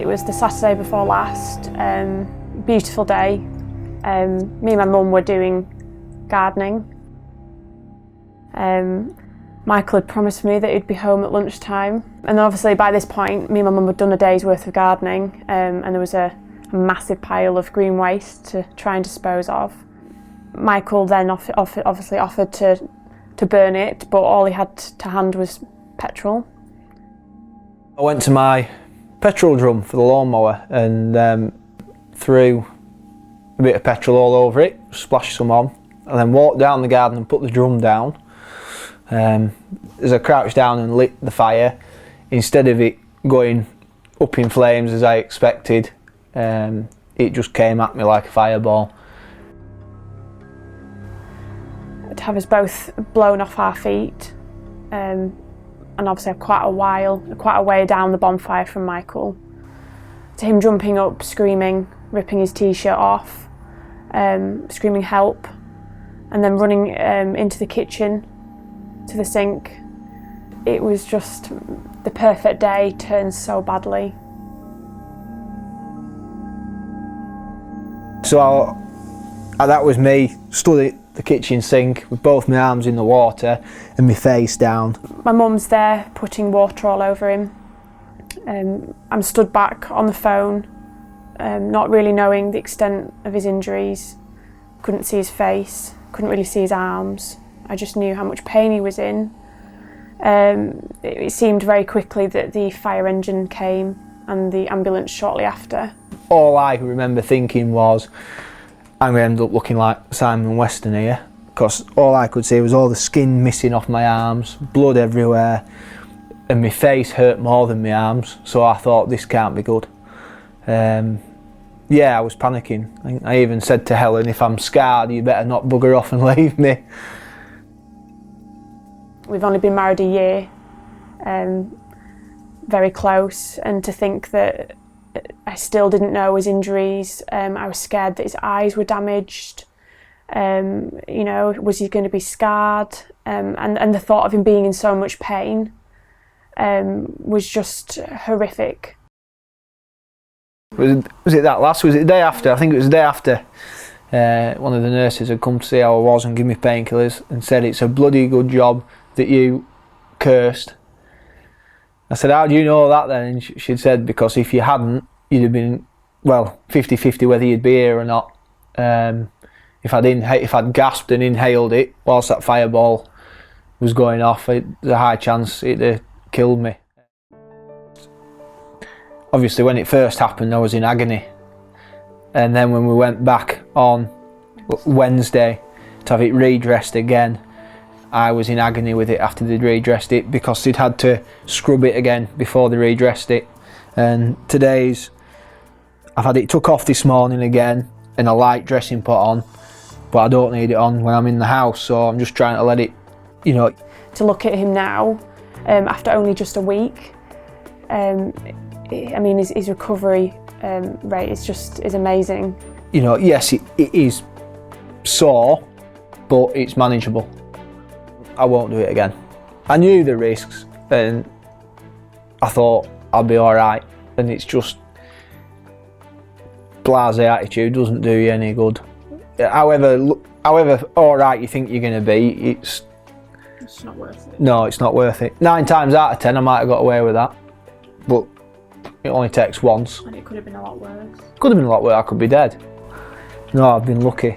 It was the Saturday before last, beautiful day. Me and my mum were doing gardening. Michael had promised me that he'd be home at lunchtime, and then obviously by this point me and my mum had done a day's worth of gardening, and there was a massive pile of green waste to try and dispose of. Michael then obviously offered to burn it, but all he had to hand was petrol. I went to my petrol drum for the lawnmower and threw a bit of petrol all over it, splashed some on, and then walked down the garden and put the drum down. As I crouched down and lit the fire, instead of it going up in flames as I expected, it just came at me like a fireball. To have us both blown off our feet, and obviously quite a way down the bonfire from Michael, to him jumping up, screaming, ripping his t-shirt off, screaming help, and then running into the kitchen to the sink. It was just the perfect day turned so badly. So that was me stood at the kitchen sink with both my arms in the water and my face down. My mum's there putting water all over him. I'm stood back on the phone, not really knowing the extent of his injuries. Couldn't see his face, couldn't really see his arms. I just knew how much pain he was in. It seemed very quickly that the fire engine came and the ambulance shortly after. All I remember thinking was, I'm going to end up looking like Simon Weston here, because all I could see was all the skin missing off my arms, blood everywhere, and my face hurt more than my arms, so I thought this can't be good. Yeah, I was panicking. I even said to Helen, if I'm scarred, you better not bugger off and leave me. We've only been married a year, very close, and to think that I still didn't know his injuries. I was scared that his eyes were damaged. You know, was he going to be scarred? And the thought of him being in so much pain was just horrific. Was it that last? Was it the day after? I think it was the day after. One of the nurses had come to see how I was and give me painkillers and said, it's a bloody good job that you cursed. I said, how do you know that then? And she'd said, because if you hadn't, you'd have been, well, 50-50 whether you'd be here or not. If I'd gasped and inhaled it whilst that fireball was going off, there's a high chance it'd have killed me. Obviously when it first happened I was in agony, and then when we went back on Wednesday to have it redressed again, I was in agony with it after they'd redressed it, because they'd had to scrub it again before they redressed it. And I've had it took off this morning again and a light dressing put on, but I don't need it on when I'm in the house, so I'm just trying to let it, you know. To look at him now, after only just a week, I mean his recovery rate is amazing. You know, yes, it is sore, but it's manageable. I won't do it again. I knew the risks and I thought I'll be alright, and it's just blasé attitude doesn't do you any good. However alright you think you're going to be, it's not worth it. No, it's not worth it. 9 times out of 10 I might have got away with that, but it only takes once. And it could have been a lot worse. Could have been a lot worse, I could be dead. No, I've been lucky.